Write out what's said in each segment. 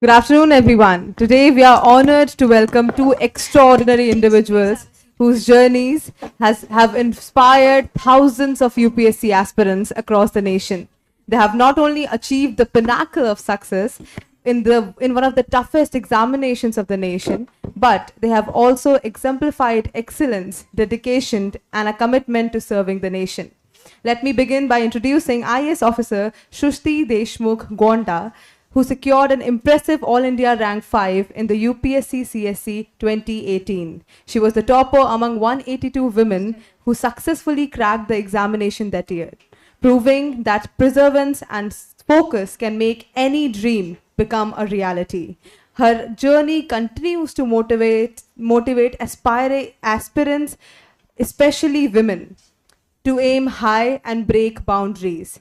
Good afternoon, everyone. Today, we are honored to welcome two extraordinary individuals whose journeys have inspired thousands of UPSC aspirants across the nation. They have not only achieved the pinnacle of success in one of the toughest examinations of the nation, but they have also exemplified excellence, dedication, and a commitment to serving the nation. Let me begin by introducing IAS officer Shushti Deshmukh Gonda, who secured an impressive All India rank 5 in the UPSC CSC 2018. She was the topper among 182 women who successfully cracked the examination that year, proving that perseverance and focus can make any dream become a reality. Her journey continues to motivate aspirants, especially women, to aim high and break boundaries.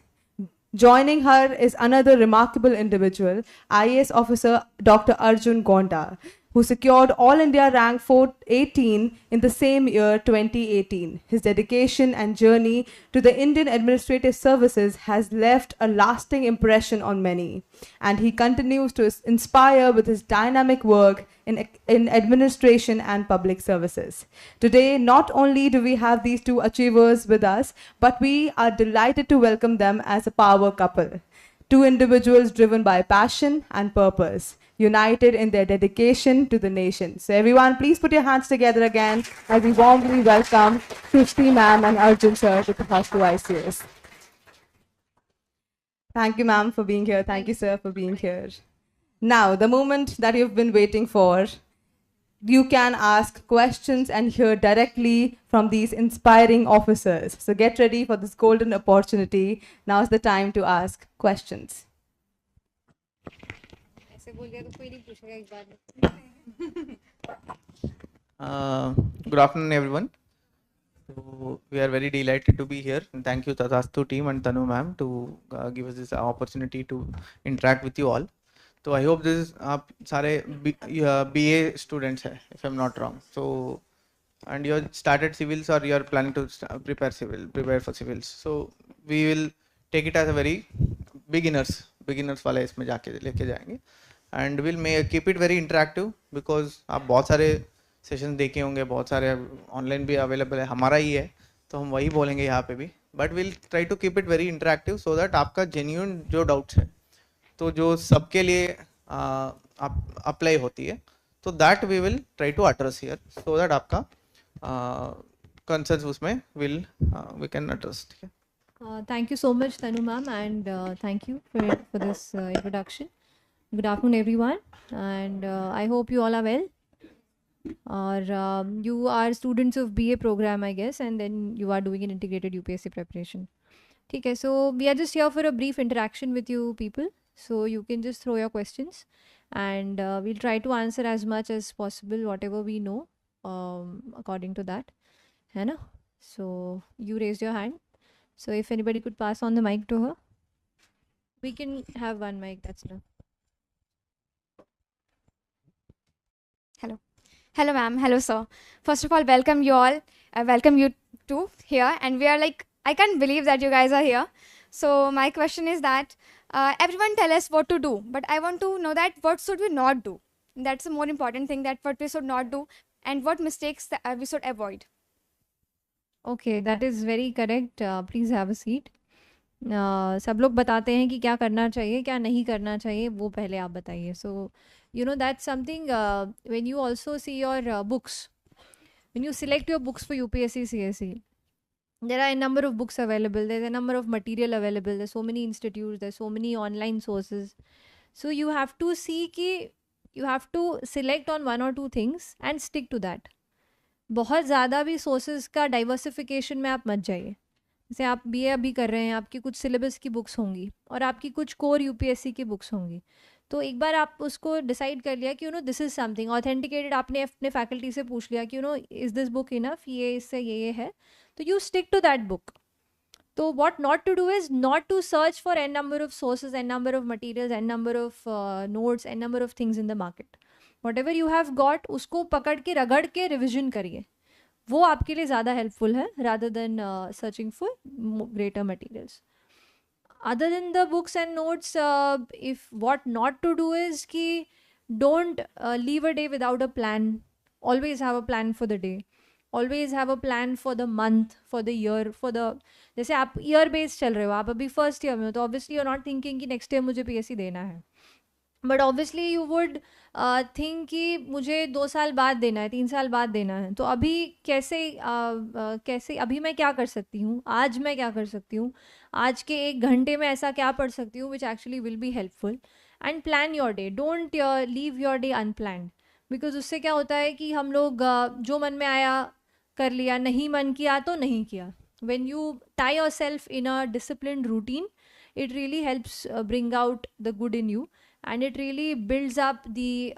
Joining her is another remarkable individual, IAS officer Dr. Arjun Gonda, who secured All India rank 418 in the same year 2018. His dedication and journey to the Indian administrative services has left a lasting impression on many, and he continues to inspire with his dynamic work in administration and public services. Today, not only do we have these two achievers with us, but we are delighted to welcome them as a power couple. Two individuals driven by passion and purpose, united in their dedication to the nation. So everyone, please put your hands together again as we warmly welcome Shrishti ma'am and Arjun sir to the Hospital ICS. Thank you, ma'am, for being here. Thank you, sir, for being here. Now, the moment that you've been waiting for, you can ask questions and hear directly from these inspiring officers. So get ready for this golden opportunity. Now's the time to ask questions. Good afternoon, everyone. So we are very delighted to be here, and thank you Tatastu team and Tanu ma'am to give us this opportunity to interact with you all. So I hope this is आप सारे BA students हैं, if I'm not wrong. So and you started civils or you are planning to prepare for civils. So we will take it as a very beginners वाला इसमें जाके लेके जाएंगे, and we'll keep it very interactive because आप बहुत सारे session देखे होंगे, बहुत सारे ऑनलाइन भी अवेलेबल है, हमारा ही है तो हम वही बोलेंगे यहाँ पे भी, but will try to keep it very interactive so that आपका जेन्यून जो डाउट्स है तो जो सबके लिए अप्लाई होती है तो that we will try to address here so that आपका कंसर्न्स उसमें विल वी कैन एड्रेस. ठीक है. Thank you so much, Tanu ma'am, and thank you for this introduction. Good afternoon, everyone, and I hope you all are well. Or you are students of BA program, I guess, and then you are doing an integrated UPSC preparation. Okay, so we are just here for a brief interaction with you people. So you can just throw your questions, and we'll try to answer as much as possible, whatever we know, according to that. है ना? So you raised your hand. So if anybody could pass on the mic to her, we can have one mic. That's enough. Hello, ma'am. Hello, sir. First of all, welcome you all. Welcome you too here. And we are like, I can't believe that you guys are here. So my question is that everyone tell us what to do, but I want to know that what should we not do? That's the more important thing, that what we should not do and what mistakes that, we should avoid. Okay, that is very correct. Please have a seat. सब लोग बताते हैं कि क्या करना चाहिए क्या नहीं करना चाहिए, वो पहले आप बताइए. So you know that's something when you also see your books, when you select your books for UPSC CSE, there are a number of books available, there's a number of material available, there's so many institutes, there's so many online sources. So you have to see कि you have to select on one or two things and stick to that. बहुत ज़्यादा भी sources का diversification में आप मत जाइए. जैसे आप BA अभी कर रहे हैं, आपकी कुछ सिलेबस की बुक्स होंगी और आपकी कुछ कोर UPSC की बुक्स होंगी, तो एक बार आप उसको डिसाइड कर लिया कि you know this is something authenticated, आपने अपने फैकल्टी से पूछ लिया कि you know is this book enough, ये इससे ये है, तो you stick to that book. तो what not to do is not to search for n number of sources, n number of materials, n number of notes, n number of things in the market. Whatever you have got, उसको पकड़ के रगड़ के revision करिए, वो आपके लिए ज़्यादा हेल्पफुल है rather than searching for greater materials. Other than the books and notes, if what not to do is कि don't leave a day without a plan. Always have a plan for the day. Always have a plan for the month, for the year, for the, जैसे आप year based चल रहे हो, आप अभी first year में हो, तो obviously you are not thinking कि नेक्स्ट ईयर मुझे पीएससी देना है, but obviously you would think कि मुझे 2 साल बाद देना है, 3 साल बाद देना है. तो अभी कैसे अभी मैं क्या कर सकती हूँ, आज मैं क्या कर सकती हूँ, आज के 1 घंटे में ऐसा क्या पढ़ सकती हूँ which actually will be helpful. And plan your day, don't leave your day unplanned, because उससे क्या होता है कि हम लोग जो मन में आया कर लिया, नहीं मन किया तो नहीं किया. when you tie yourself in a disciplined routine, it really helps bring out the good in you, and it really builds up the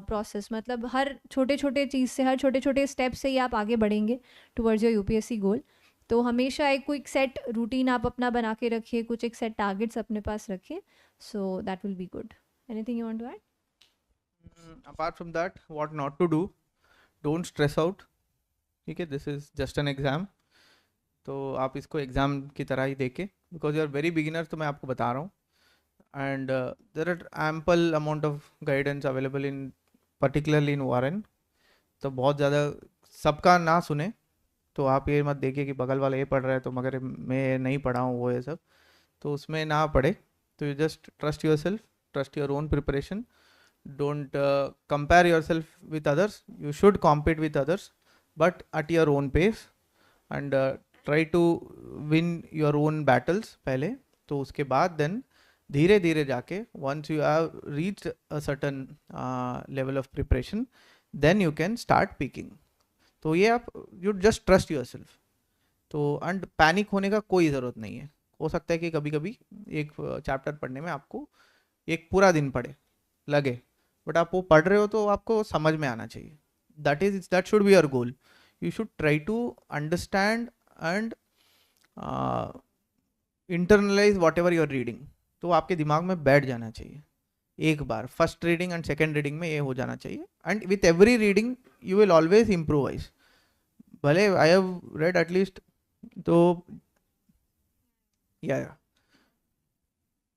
process. मतलब हर छोटे छोटे चीज़ से, हर छोटे छोटे स्टेप से ही आप आगे बढ़ेंगे towards your UPSC goal. तो हमेशा एक क्विक सेट रूटीन आप अपना बना के रखिए, कुछ एक सेट टारगेट्स अपने पास रखिए, so that will be good. Anything you want to add? Apart from that, what not to do, don't stress out. ठीक है, this is just an exam. तो आप इसको एग्ज़ाम की तरह ही देखें, because you are very beginner, तो मैं आपको बता रहा हूँ. And there are ample amount of guidance available in particularly in वारन. तो बहुत ज़्यादा सबका ना सुने, तो आप ये मत देखिए कि बगल वाला ये पढ़ रहा है तो मगर मैं नहीं पढ़ा हूँ वो ये सब, तो उसमें ना पढ़े. तो you just trust yourself, trust your own preparation. Don't compare yourself with others. You should compete with others, but at your own pace, and try to win your own battles पहले. तो उसके बाद then धीरे धीरे जाके once you have reached a certain level of preparation, then you can start peeking. तो ये आप you just trust yourself. तो एंड पैनिक होने का कोई ज़रूरत नहीं है. हो सकता है कि कभी कभी एक चैप्टर पढ़ने में आपको एक पूरा दिन पढ़े लगे, बट आप वो पढ़ रहे हो तो आपको समझ में आना चाहिए. That should be your goal. You should try to understand and internalize whatever you are reading. तो आपके दिमाग में बैठ जाना चाहिए एक बार. First reading and second reading में ये हो जाना चाहिए. And with every reading you will always improvise. भले आई हैव रेड एटलीस्ट, तो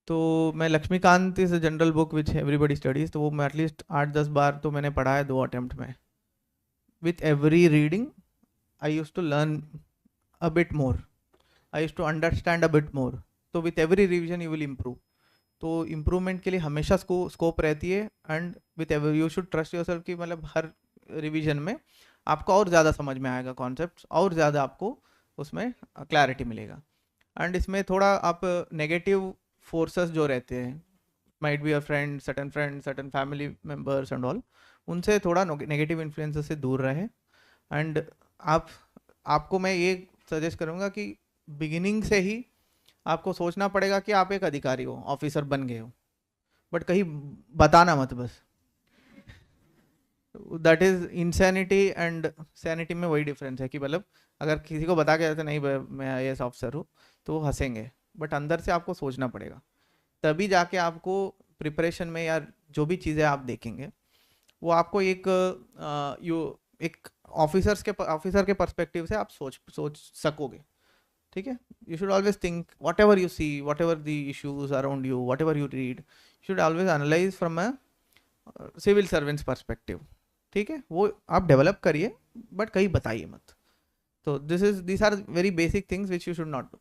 तो मैं Laxmikant is a general book which everybody studies, तो वो मैं एटलीस्ट 8-10 बार तो मैंने पढ़ा है 2 अटेम्प्ट में. With every reading I use to learn a bit more. I used to understand a bit more. तो with every revision you will improve. तो improvement के लिए हमेशा scope रहती है. and with every you should trust yourself कि मतलब हर revision में आपको और ज़्यादा समझ में आएगा concepts, और ज़्यादा आपको उसमें clarity मिलेगा. and इसमें थोड़ा आप negative forces जो रहते हैं, might be a friend, certain family members and all, उनसे थोड़ा negative influences से दूर रहे. and आपको मैं ये सजेस्ट करूँगा कि बिगिनिंग से ही आपको सोचना पड़ेगा कि आप एक अधिकारी हो, ऑफिसर बन गए हो, बट कहीं बताना मत बस. That is insanity and sanity में वही डिफरेंस है कि मतलब अगर किसी को बता के जाते नहीं मैं IAS ऑफिसर हूँ तो हंसेंगे, बट अंदर से आपको सोचना पड़ेगा. तभी जाके आपको प्रिपरेशन में या जो भी चीज़ें आप देखेंगे वो आपको एक ऑफिसर के पर्सपेक्टिव से आप सोच सकोगे. ठीक है. You should always think whatever you see, whatever the issues around you, whatever you read, should always analyse from a civil servant's perspective. ठीक है. वो आप डेवलप करिए, बट कहीं बताइए मत. तो these are very basic things which you should not do.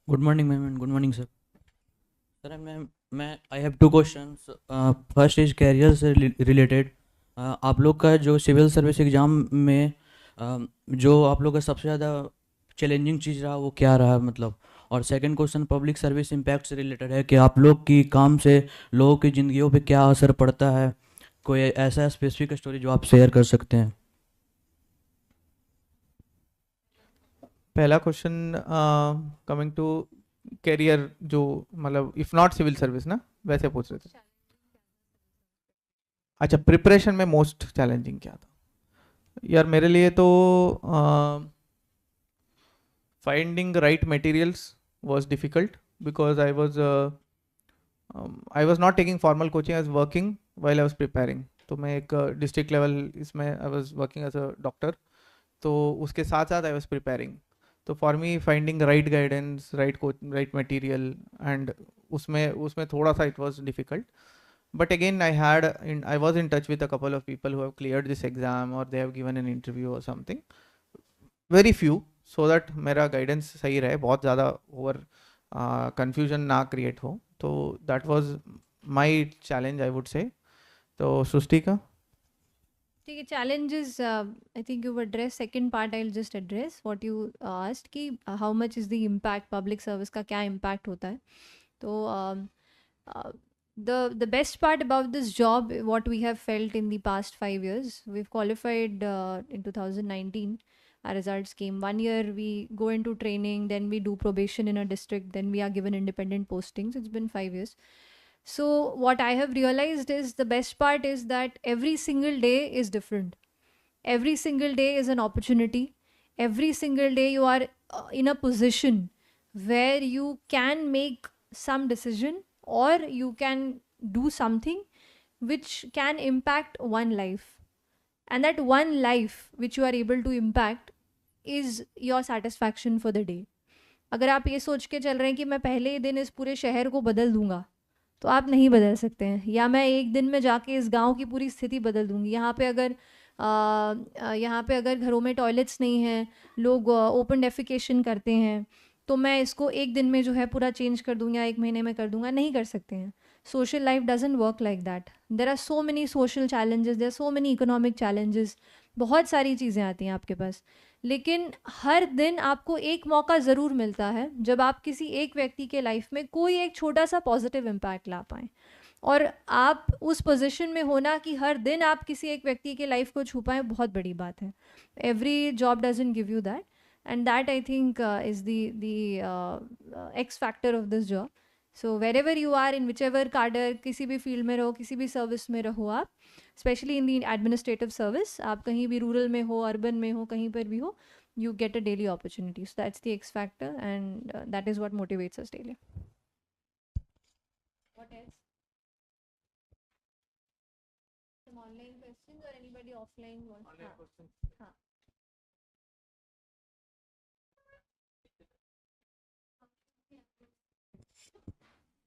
Good morning, ma'am, and good morning, sir. Sir, I have 2 questions. First is career से related. आप लोग का जो सिविल सर्विस एग्ज़ाम में जो आप लोग का सबसे ज़्यादा चैलेंजिंग चीज़ रहा वो क्या रहा मतलब. और second question public service impact से रिलेटेड है कि आप लोग की काम से लोगों की ज़िंदगियों पे क्या असर पड़ता है. कोई ऐसा स्पेसिफिक स्टोरी जो आप शेयर कर सकते हैं. पहला क्वेश्चन कमिंग टू कैरियर, जो मतलब इफ नॉट सिविल सर्विस ना, वैसे पूछ रहे थे. अच्छा, प्रिपरेशन में मोस्ट चैलेंजिंग क्या था यार मेरे लिए? तो finding right materials was difficult because I was not taking formal coaching, I was working while I was preparing. तो मैं एक डिस्ट्रिक्ट लेवल इसमें I was working as a doctor, तो उसके साथ साथ आई वाज प्रिपेयरिंग. तो for me finding right guidance, right material, and उसमें उसमें थोड़ा सा it was difficult. But again, I was in touch with a couple of people who have cleared this exam or they have given an interview or something. Very few, so that मेरा guidance सही रहे, बहुत ज़्यादा over confusion ना create हो. तो that was my challenge, I would say. तो सृष्टि का? ठीक है, challenges, I think you've addressed. Second part I'll just address what you asked कि how much is the impact, public service का क्या impact होता है. तो the best part about this job, what we have felt in the past 5 years, we've qualified in 2019. Our results came 1 year, we go into training, then we do probation in a district, then we are given independent postings. It's been 5 years. So what I have realized is the best part is that every single day is different. Every single day is an opportunity. Every single day you are in a position where you can make some decision or you can do something which can impact one life. And that one life which you are able to impact is your satisfaction for the day. अगर आप ये सोच के चल रहे हैं कि मैं पहले ही दिन इस पूरे शहर को बदल दूंगा, तो आप नहीं बदल सकते हैं. या मैं एक दिन में जाके इस गांव की पूरी स्थिति बदल दूंगी. यहाँ पे अगर घरों में टॉयलेट्स नहीं हैं, लोग ओपन डेफिकेशन करते हैं, तो मैं इसको एक दिन में जो है पूरा चेंज कर दूंगा, एक महीने में कर दूंगा. नहीं कर सकते हैं. Social life doesn't work like that. There are so many social challenges, there are so many economic challenges, बहुत सारी चीज़ें आती हैं आपके पास. लेकिन हर दिन आपको एक मौका ज़रूर मिलता है जब आप किसी एक व्यक्ति के लाइफ में कोई एक छोटा सा पॉजिटिव इम्पैक्ट ला पाएँ. और आप उस पोजीशन में होना कि हर दिन आप किसी एक व्यक्ति के लाइफ को छू पाएँ, बहुत बड़ी बात है. Every job doesn't give you that, and that I think is the X factor of this job. So wherever you are, in whichever cadre, किसी भी field में रहो, किसी भी service में रहो आप, especially in the administrative service, आप कहीं भी rural में हो, urban में हो, कहीं पर भी हो, you get a daily opportunity. So that's the X factor, and that is what motivates us daily. What else? Some online questions or anybody offline wants? Online questions. हाँ.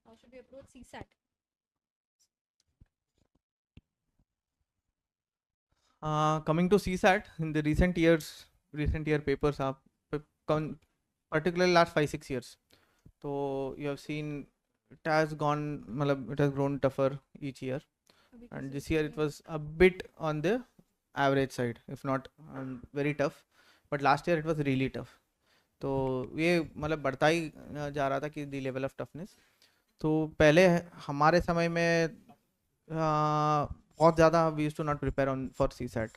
How should we approach CSAT? Coming to CSAT, in the recent year papers, particularly last 5-6 years, so you have seen it has grown tougher each year, and this year it was a bit on the average side, if not very tough, but last year it was really tough. तो ये मतलब बढ़ता ही जा रहा था कि the level of toughness. तो पहले हमारे समय में बहुत ज़्यादा we used to not prepare on for CSAT.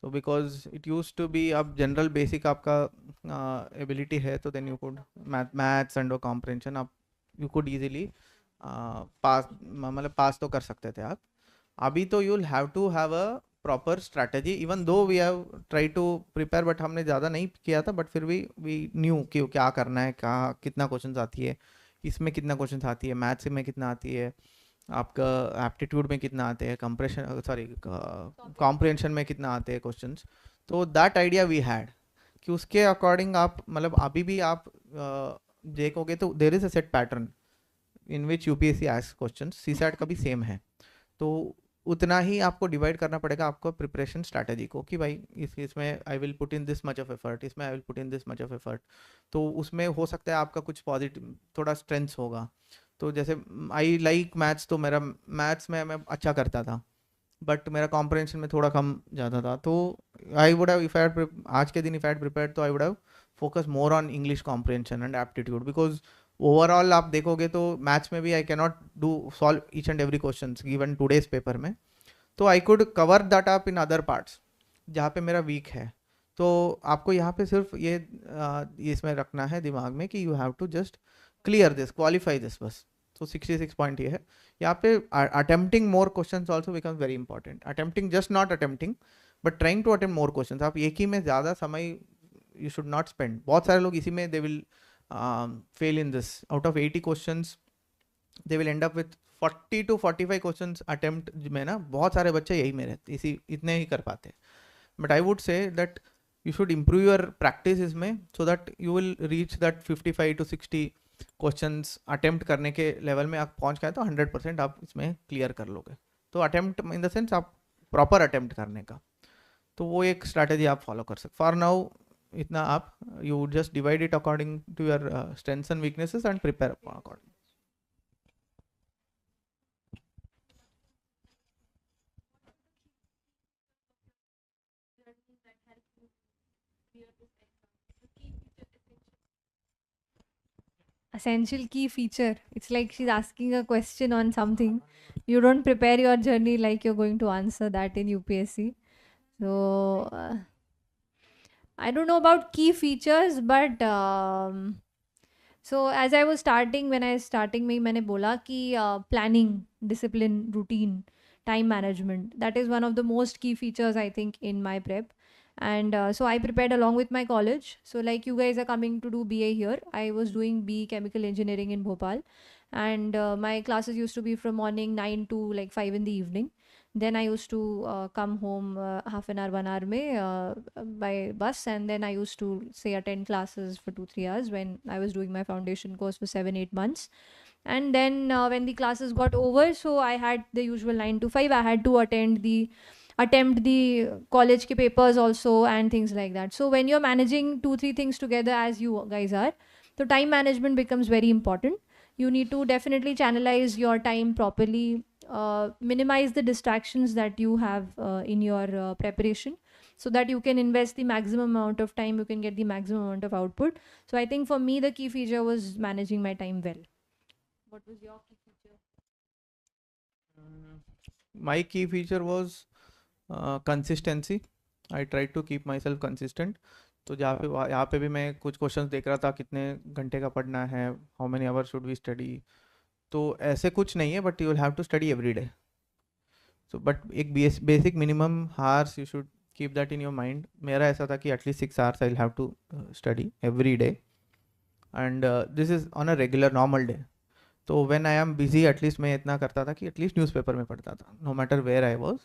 तो because it used to be, अब जनरल बेसिक आपका एबिलिटी है तो then you could maths and comprehension आप यू कुड ईजिली पास तो कर सकते थे आप. अभी तो you will have to have a proper strategy, even though we have try to prepare, but हमने ज़्यादा नहीं किया था, बट फिर वी न्यू कि क्या करना है, कहाँ कितना क्वेश्चन आती है, इसमें कितना क्वेश्चन आती है, मैथ्स में कितना आती है, आपका एप्टीट्यूड में कितना आते हैं, कॉम्प्रिहेंशन में कितना आते हैं क्वेश्चंस. तो दैट आइडिया वी हैड कि उसके अकॉर्डिंग आप मतलब अभी भी आप देखोगे तो there is a set pattern in which UPSC asks questions. CSAT का भी सेम है. तो उतना ही आपको डिवाइड करना पड़ेगा आपको प्रिपरेशन स्ट्रैटेजी को कि भाई इसमें I will put in this much of effort, इसमें I will put in this much of effort. तो उसमें हो सकता है आपका कुछ पॉजिटिव थोड़ा स्ट्रेंथ्स होगा. तो जैसे आई लाइक मैथ्स, तो मेरा मैथ्स में मैं अच्छा करता था, बट मेरा कॉम्प्रिहेंशन में थोड़ा कम ज़्यादा था. तो आई वुड हैव आज के दिन इफ आई हैड प्रिपेयर्ड तो आई would have focus more on English comprehension and aptitude. Because overall आप देखोगे तो मैथ्स में भी I can not do solve each and every question given today's paper में. तो I could cover that up in other parts जहाँ पे मेरा वीक है. तो आपको यहाँ पे सिर्फ ये इसमें रखना है दिमाग में कि you have to just clear this, qualify this बस. तो 66 पॉइंट ये है. यहाँ पे attempting more questions also becomes very important. Attempting just not attempting but trying to attempt more questions. आप एक ही में ज़्यादा समय यू शुड नॉट स्पेंड. बहुत सारे लोग इसी में they will fail in this. Out of 80 questions they will and up with 40 to 45 questions attempt में ना. बहुत सारे बच्चे यही में रहते इतने ही कर पाते हैं. But I would say that you should improve your practice इसमें, so that you will reach that 55 to 60 questions attempt करने के लेवल में आप पहुंच गए तो 100% आप इसमें क्लियर कर लोगे. तो अटेम्प्ट इन द सेंस आप प्रॉपर अटेम्प्ट करने का, तो वो एक स्ट्रैटेजी आप फॉलो कर सकते. फॉर नाउ इतना आप you just divide it according to your strengths and weaknesses and prepare according. Essential key feature. It's like she's asking a question on something. You don't prepare your journey like you're going to answer that in UPSC. So I don't know about key features, but so as I was starting, when I was starting में मैंने बोला कि planning, discipline, routine, time management. That is one of the most key features I think in my prep. And so I prepared along with my college. So like you guys are coming to do BA here, I was doing BE chemical engineering in Bhopal, and my classes used to be from morning 9 to like 5 in the evening. Then I used to come home half an hour, 1 hour by bus, and then I used to say attend classes for 2-3 hours when I was doing my foundation course for 7-8 months. And then when the classes got over, so I had the usual 9 to 5. I had to attempt the college ke papers also and things like that. So when you're managing 2-3 things together as you guys are, so time management becomes very important. You need to definitely channelize your time properly, minimize the distractions that you have in your preparation, so that you can invest the maximum amount of time, you can get the maximum amount of output. So I think for me the key feature was managing my time well. What was your key feature? My key feature was consistency. I tried to keep myself consistent. तो यहाँ पे भी मैं कुछ questions देख रहा था, कितने घंटे का पढ़ना है, how many hour should we study. तो ऐसे कुछ नहीं है, but you will have to study every day. So but एक basic minimum hours you should keep that in your mind. मेरा ऐसा था कि at least 6 hours I will have to study every day, and this is on a regular normal day. तो when I am busy, at least मैं इतना करता था कि एटलीस्ट न्यूज़पेपर में पढ़ता था, no matter where I was.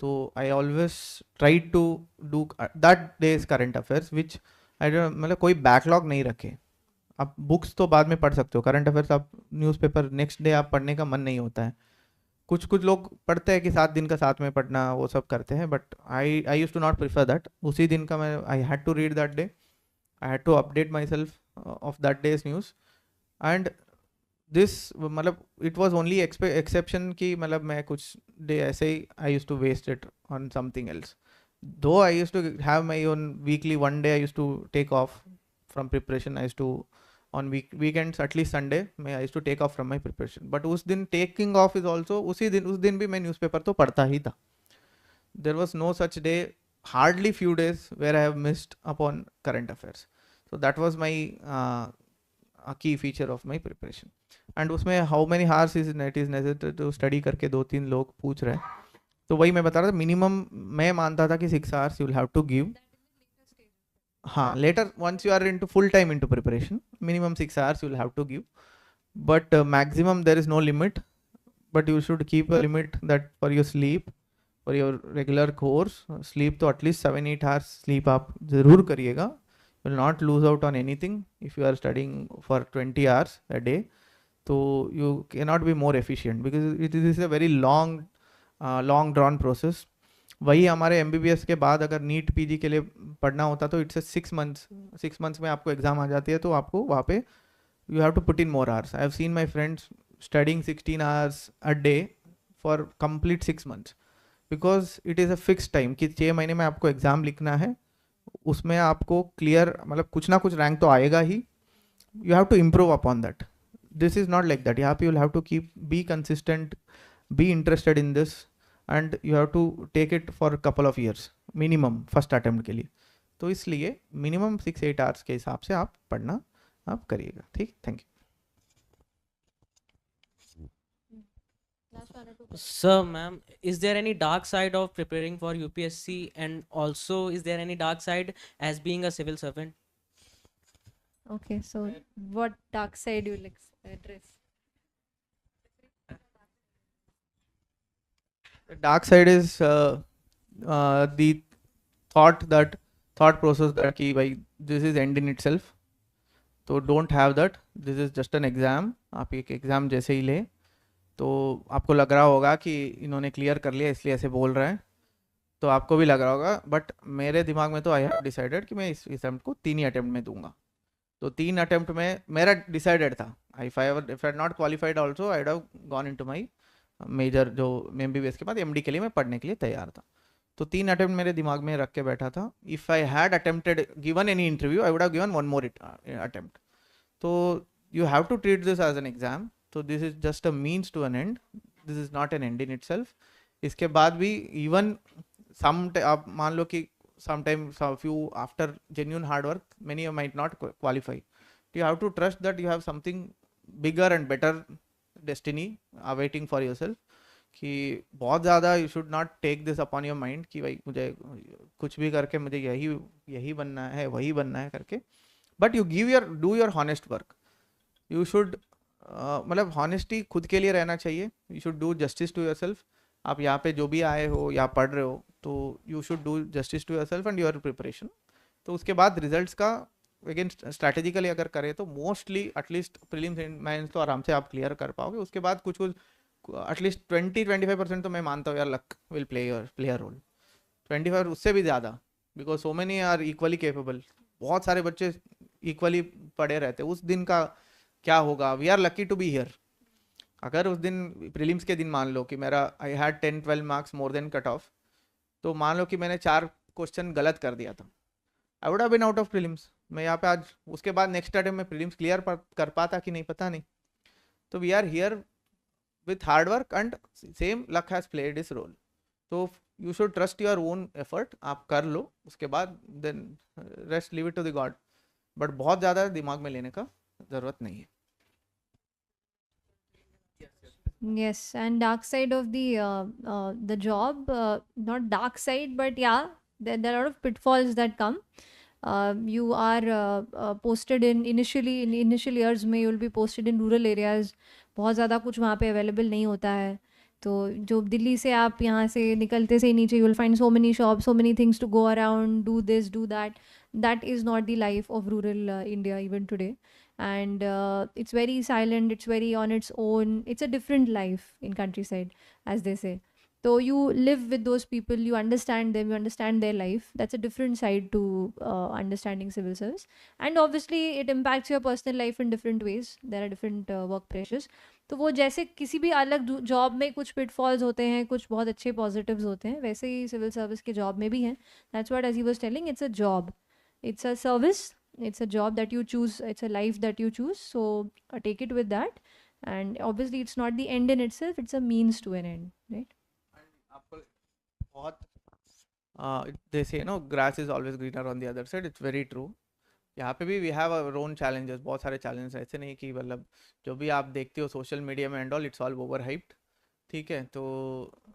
तो I always try to do that day's current affairs which I don't, मतलब कोई बैकलॉग नहीं रखे. आप बुक्स तो बाद में पढ़ सकते हो, करंट अफेयर्स आप न्यूज़पेपर नेक्स्ट डे आप पढ़ने का मन नहीं होता है. कुछ लोग पढ़ते हैं कि 7 दिन का साथ में पढ़ना, वो सब करते हैं, but I use to not prefer that. उसी दिन का मैं I had to read that day, I had to update myself of that day's news. And this मतलब इट वॉज ओनली एक्सेप्शन कि मतलब मैं कुछ डे ऐसे ही I use to waste it on something else. Though I use to have my own weekly, one day I use to take off from preparation. I use to on weekends at least Sunday में I use to take off from my preparation. But उस दिन taking of is also उस दिन भी मैं newspaper तो पढ़ता ही था. There was no such day, hardly few days where I have missed upon current affairs. So that was my key feature of my preparation. And उसमें how many hours is necessary to study करके 2-3 लोग पूछ रहे हैं. तो वही मैं बता रहा था, मिनिमम मैं मानता था कि 6 hours you will have to give. हाँ, later once you are into full time into preparation, minimum 6 hours you will have to give. But maximum there is no limit. But you should keep a limit that for your sleep, for your regular course, sleep तो at least 7-8 hours sleep आप ज़रूर करिएगा. You will not lose out on anything if you are studying for 20 hours a day. So you cannot be more efficient because it is a very long drawn process. वही हमारे MBBS के बाद अगर NEET PG के लिए पढ़ना होता तो इट्स 6 months में आपको एग्ज़ाम आ जाती है, तो आपको वहाँ पे you have to put in more hours. I have seen my friends studying 16 hours a day for complete 6 months because it is a fix time कि 6 महीने में आपको एग्ज़ाम लिखना है. उसमें आपको क्लियर मतलब कुछ ना कुछ रैंक तो आएगा ही. You have to improve upon that. This is not like that. यहाँ पे you will have to keep be consistent, be interested in this, and you have to take it for couple of years minimum first attempt के लिए. तो इसलिए minimum 6-8 hours के हिसाब से आप पढ़ना आप करिएगा. ठीक, thank you. So, ma'am, is there any dark side of preparing for UPSC, and also is there any dark side as being a civil servant? Okay, so what dark side you will address? The dark side is the thought that thought process that कि भाई this is end in itself, तो don't have that, this is just an exam. आप एक exam जैसे ही ले तो आपको लग रहा होगा कि इन्होंने क्लियर कर लिया इसलिए ऐसे बोल रहे हैं, तो आपको भी लग रहा होगा, बट मेरे दिमाग में तो आई हैव डिसाइडेड कि मैं इस अटेम्प्ट को 3 ही अटेम्प्ट में दूंगा. तो 3 अटेम्प्ट में मेरा डिसाइडेड था. If I not qualified also I have gone into my major, जो MBBS के बाद MD के लिए मैं पढ़ने के लिए तैयार था. तो 3 अटेम्प्ट मेरे दिमाग में रख के बैठा था. If I had attempted given any interview I would have given one more attempt. तो you have to treat this as an exam. तो this is just a means to an end, this is not an end in itself. इसके बाद भी even आप मान लो कि sometimes few after genuine hard work many might not qualify. You have to trust that you have something bigger and better destiny awaiting for yourself. कि बहुत ज़्यादा you should not take this upon your mind कि भाई मुझे कुछ भी करके मुझे यही बनना है वही बनना है करके. But you do your honest work. You should मतलब honesty खुद के लिए रहना चाहिए. You should do justice to yourself. आप यहाँ पे जो भी आए हो या पढ़ रहे हो तो you should do justice to yourself and your preparation. तो उसके बाद रिजल्ट्स का अगेन स्ट्रैटेजिकली अगर करें तो मोस्टली एटलीस्ट प्रीलिम्स मेंस तो आराम से आप क्लियर कर पाओगे. उसके बाद कुछ एटलीस्ट 20-25% तो मैं मानता हूँ यार luck will play a role. 25 उससे भी ज़्यादा, because so many are equally capable. बहुत सारे बच्चे इक्वली पढ़े रहते. उस दिन का क्या होगा, we are lucky to be here. अगर उस दिन प्रीलिम्स के दिन मान लो कि मेरा I had 10-12 marks more than cut off, तो मान लो कि मैंने 4 क्वेश्चन गलत कर दिया था, I would have been out of prelims. मैं यहाँ पे आज उसके बाद नेक्स्ट अटेम्प्ट में प्रीलिम्स क्लियर कर पाता कि नहीं पता नहीं. तो we are here with hard work and same luck has played इस रोल. तो you should trust your own effort. आप कर लो, उसके बाद then rest leave it to the god. But बहुत ज़्यादा दिमाग में लेने का ज़रूरत नहीं है. Yes, and dark side of the job, not dark side, but yeah, there are a lot of pitfalls that come. You are posted in initial years में you will be posted in rural areas. बहुत ज़्यादा कुछ वहाँ पे available नहीं होता है. तो जो दिल्ली से आप यहाँ से निकलते से ही नीचे you will find so many shops, so many things to go around, do this, do that. That is not the life of rural India even today. And it's very silent, it's very on its own, it's a different life in countryside, as they say. So you live with those people, you understand them, you understand their life. That's a different side to understanding civil service. And obviously it impacts your personal life in different ways. There are different work pressures. तो वो जैसे किसी भी अलग job में कुछ pitfalls होते हैं, कुछ बहुत अच्छे positives होते हैं, वैसे ही civil service के job में भी हैं. That's what as he was telling, it's a job, it's a service, it's a job that you choose, it's a life that you choose. So take it with that. And obviously it's not the end in itself, it's a means to an end, right? आपको बहुत they say no grass is always greener on the other side. It's very true. यहाँ पे भी we have our own challenges. बहुत सारे challenges हैं. ऐसे नहीं कि मतलब जो भी आप देखते हो सोशल मीडिया में and all, it's all over hyped. ठीक है, तो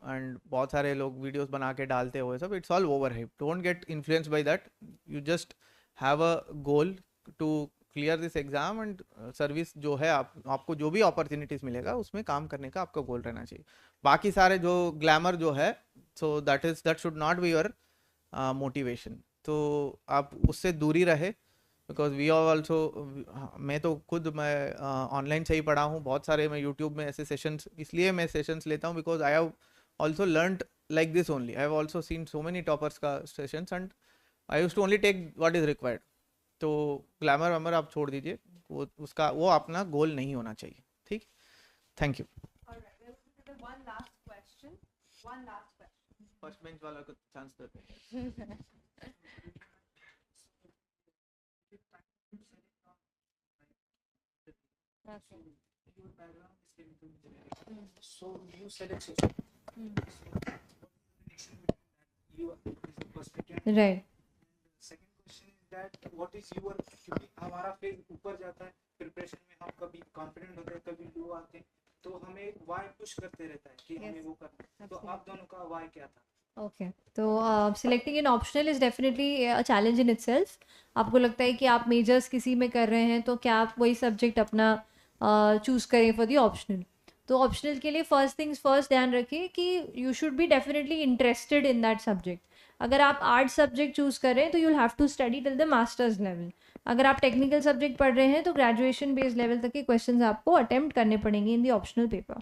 एंड बहुत सारे लोग वीडियोस बना के डालते हुए सब, it's all over hyped. Don't get influenced by that. You just have a goal to clear this exam and service जो है आपको जो भी अपॉर्चुनिटीज़ मिलेगा उसमें काम करने का आपका गोल रहना चाहिए. बाकी सारे जो ग्लैमर जो है, so that should not be your motivation. तो आप उससे दूरी रहे. बिकॉज वी आर ऑल्सो, मैं तो खुद मैं ऑनलाइन से ही पढ़ा हूँ. बहुत सारे मैं यूट्यूब में ऐसे सेशंस, इसलिए मैं सेशंस लेता हूँ because I have also learned like this only. I have also seen so many toppers का sessions and I use to only take what is required. तो ग्लैमर वैमर आप छोड़ दीजिए, वो अपना गोल नहीं होना चाहिए. ठीक, थैंक यू. फर्स्ट बेंच वाला को चांस देते हैं. So you said it's you perspective. Right. Second question is that what is your, क्योंकि हमारा फेज ऊपर जाता है प्रिपरेशन में, हम कभी कॉन्फिडेंट होते हैं कभी लो आते हैं, तो हमें वाई पुश करते रहता है कि हमें वो करना है. तो आप दोनों का वाई क्या था? Okay, तो selecting an optional is definitely a challenge in itself. आपको लगता है कि आप मेजर्स किसी में कर रहे हैं तो क्या आप वही सब्जेक्ट अपना चूज़ करें फॉर दी ऑप्शनल. तो ऑप्शनल के लिए फर्स्ट थिंग्स फर्स्ट ध्यान रखिए कि you should be definitely interested in that subject. अगर आप आर्ट सब्जेक्ट चूज़ करें तो you'll have to study till the masters level. अगर आप टेक्निकल सब्जेक्ट पढ़ रहे हैं तो ग्रेजुएशन बेस्ड लेवल तक के क्वेश्चंस आपको अटेम्प्ट करने पड़ेंगे इन द ऑप्शनल पेपर.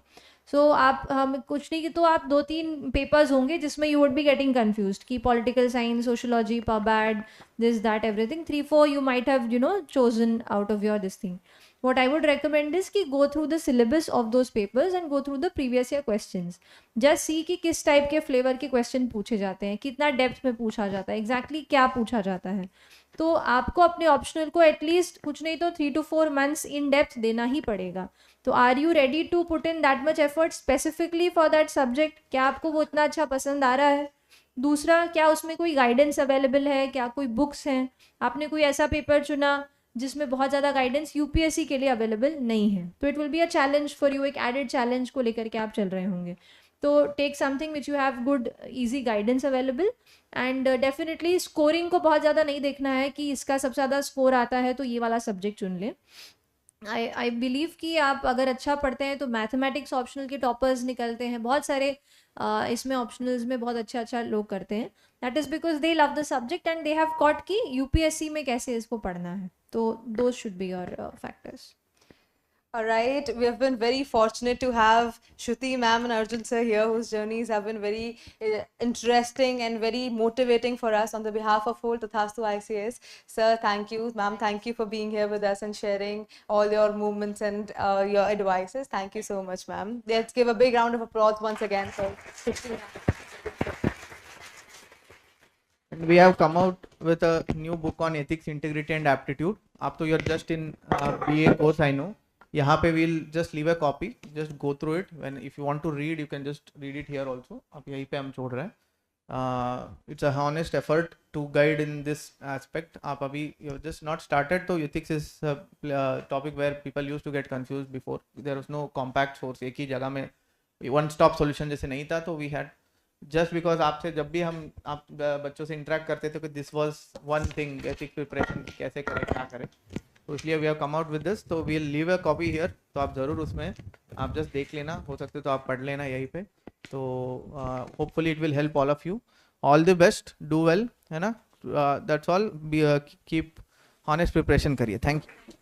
सो आप हम कुछ नहीं कि तो आप 2-3 पेपर्स होंगे जिसमें you would be getting confused कि पॉलिटिकल साइंस, सोशोलॉजी, पबैड, this that everything. 3-4 you might have chosen out of your this thing. What I would recommend is कि go through the syllabus of those papers and go through the previous year questions. Just see कि किस type के flavour के question पूछे जाते हैं, कितना depth में पूछा जाता है, एग्जैक्टली क्या पूछा जाता है. तो आपको अपने ऑप्शनल को एटलीस्ट कुछ नहीं तो 3 to 4 months इन डेप्थ देना ही पड़ेगा. तो are you ready to put in that much effort specifically for that subject? क्या आपको वो इतना अच्छा पसंद आ रहा है? दूसरा, क्या उसमें कोई गाइडेंस अवेलेबल है? क्या कोई बुक्स हैं? आपने कोई ऐसा पेपर चुना जिसमें बहुत ज़्यादा गाइडेंस यूपीएससी के लिए अवेलेबल नहीं है, तो it will be a challenge for you. एक एडेड चैलेंज को लेकर के आप चल रहे होंगे. तो take something which you have good easy guidance available. And definitely scoring को बहुत ज़्यादा नहीं देखना है कि इसका सबसे ज़्यादा स्कोर आता है तो ये वाला सब्जेक्ट चुन लें. आई बिलीव कि आप अगर अच्छा पढ़ते हैं तो मैथमेटिक्स ऑप्शनल के टॉपर्स निकलते हैं बहुत सारे. इसमें ऑप्शनल्स में बहुत अच्छा लोग करते हैं. That is because they love the subject and they have caught कि यूपीएससी में कैसे इसको पढ़ना है. तो those should be your factors. All right, we have been very fortunate to have Shruti ma'am and Arjun sir here, whose journeys have been very interesting and very motivating for us. On the behalf of whole Tathastu ICS, sir, thank you. Ma'am, thank you for being here with us and sharing all your movements and your advices. Thank you so much, ma'am. Let's give a big round of applause once again for Shruti ma'am. And we have come out with a new book on ethics, integrity and aptitude. Up to you're just in BA course, I know. यहाँ पे we'll just leave a copy, just go through it. When if you want to read, you can just read it here also. अब यहीं पे हम छोड़ रहे हैं. It's a honest effort to guide in this aspect. आप अभी you just not started, तो ethics is a topic where people used to get confused before. There was no compact source. एक ही जगह में one stop solution जैसे नहीं था, तो we had just because आपसे जब भी हम आप बच्चों से interact करते थे कि this was one thing, ethics preparation कैसे करें क्या करें, तो इसलिए we have come out with this. तो we will leave a copy here, तो आप ज़रूर उसमें आप जस्ट देख लेना, हो सकते तो आप पढ़ लेना यहीं पे. तो hopefully it will help all of you. All the best, do well, है ना. That's all. Keep honest preparation करिए. Thank you.